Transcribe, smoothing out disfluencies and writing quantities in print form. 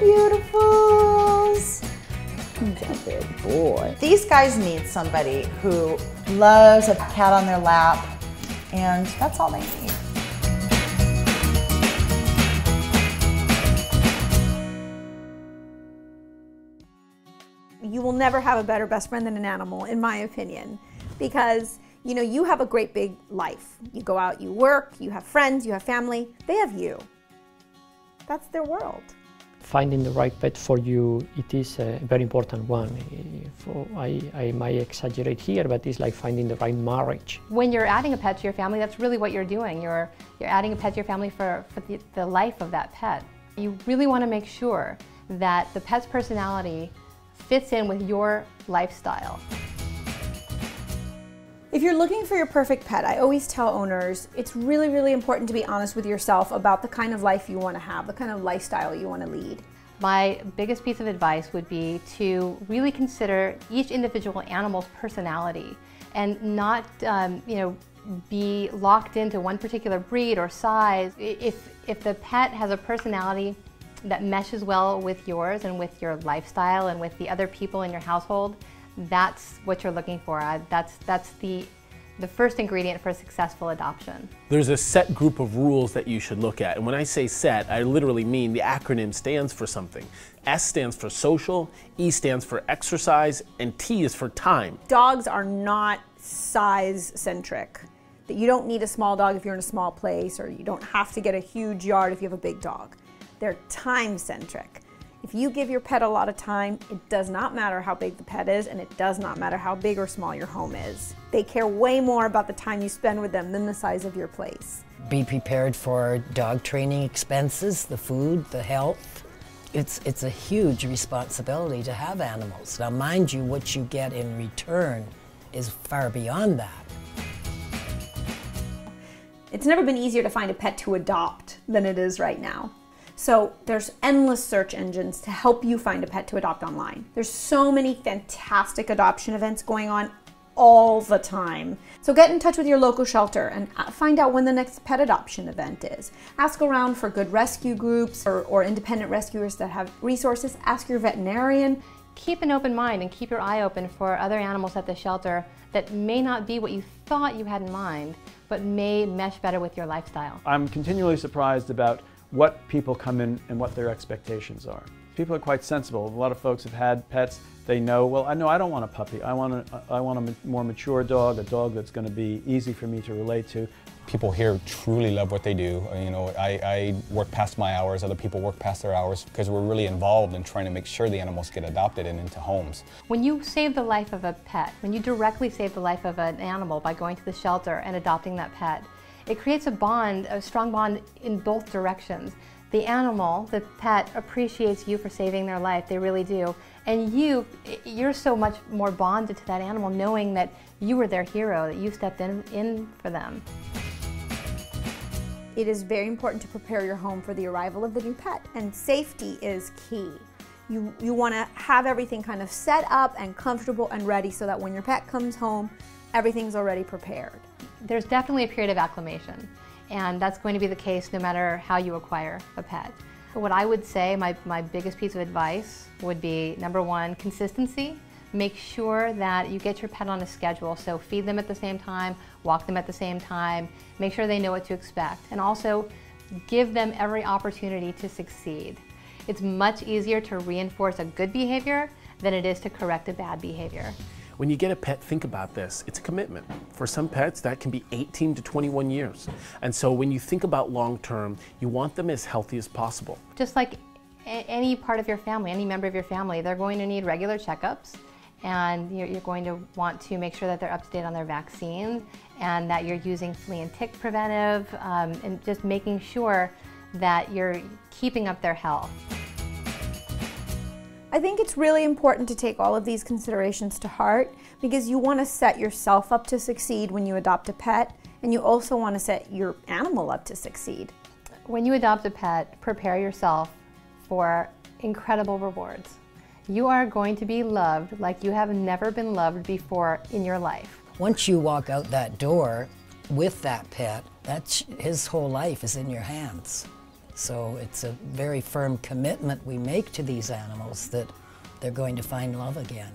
beautifuls. He's a big boy. These guys need somebody who loves a cat on their lap, and that's all they need. You will never have a better best friend than an animal, in my opinion, because you know, you have a great big life. You go out, you work, you have friends, you have family. They have you. That's their world. Finding the right pet for you, it is a very important one. I might exaggerate here, but it's like finding the right marriage. When you're adding a pet to your family, that's really what you're doing. You're adding a pet to your family for the life of that pet. You really want to make sure that the pet's personality fits in with your lifestyle. If you're looking for your perfect pet, I always tell owners, it's really, really important to be honest with yourself about the kind of life you want to have, the kind of lifestyle you want to lead. My biggest piece of advice would be to really consider each individual animal's personality and not, be locked into one particular breed or size. If the pet has a personality that meshes well with yours and with your lifestyle and with the other people in your household, that's what you're looking for. That's the first ingredient for a successful adoption. There's a set group of rules that you should look at. And when I say set, I literally mean the acronym stands for something. S stands for social, E stands for exercise, and T is for time. Dogs are not size-centric. That you don't need a small dog if you're in a small place, or you don't have to get a huge yard if you have a big dog. They're time-centric. If you give your pet a lot of time, it does not matter how big the pet is, and it does not matter how big or small your home is. They care way more about the time you spend with them than the size of your place. Be prepared for dog training expenses, the food, the health. It's a huge responsibility to have animals. Now mind you, what you get in return is far beyond that. It's never been easier to find a pet to adopt than it is right now. So there's endless search engines to help you find a pet to adopt online. There's so many fantastic adoption events going on all the time. So get in touch with your local shelter and find out when the next pet adoption event is. Ask around for good rescue groups or independent rescuers that have resources. Ask your veterinarian. Keep an open mind and keep your eye open for other animals at the shelter that may not be what you thought you had in mind, but may mesh better with your lifestyle. I'm continually surprised about what people come in and what their expectations are. People are quite sensible. A lot of folks have had pets. They know, well, I don't want a puppy. I want a more mature dog, a dog that's going to be easy for me to relate to. People here truly love what they do. You know, I work past my hours, other people work past their hours because we're really involved in trying to make sure the animals get adopted and into homes. When you save the life of a pet, when you directly save the life of an animal by going to the shelter and adopting that pet, it creates a bond, a strong bond in both directions. The animal, the pet, appreciates you for saving their life, they really do. And you're so much more bonded to that animal knowing that you were their hero, that you stepped in for them. It is very important to prepare your home for the arrival of the new pet, and safety is key. You want to have everything kind of set up and comfortable and ready so that when your pet comes home, everything's already prepared. There's definitely a period of acclimation, and that's going to be the case no matter how you acquire a pet. What I would say, my biggest piece of advice would be, number one, consistency. Make sure that you get your pet on a schedule, so feed them at the same time, walk them at the same time, make sure they know what to expect, and also give them every opportunity to succeed. It's much easier to reinforce a good behavior than it is to correct a bad behavior. When you get a pet, think about this. It's a commitment. For some pets, that can be 18 to 21 years. And so when you think about long term, you want them as healthy as possible. Just like any part of your family, any member of your family, they're going to need regular checkups, and you're going to want to make sure that they're up to date on their vaccines and that you're using flea and tick preventive, and just making sure that you're keeping up their health. I think it's really important to take all of these considerations to heart, because you want to set yourself up to succeed when you adopt a pet, and you also want to set your animal up to succeed. When you adopt a pet, prepare yourself for incredible rewards. You are going to be loved like you have never been loved before in your life. Once you walk out that door with that pet, his whole life is in your hands. So it's a very firm commitment we make to these animals that they're going to find love again.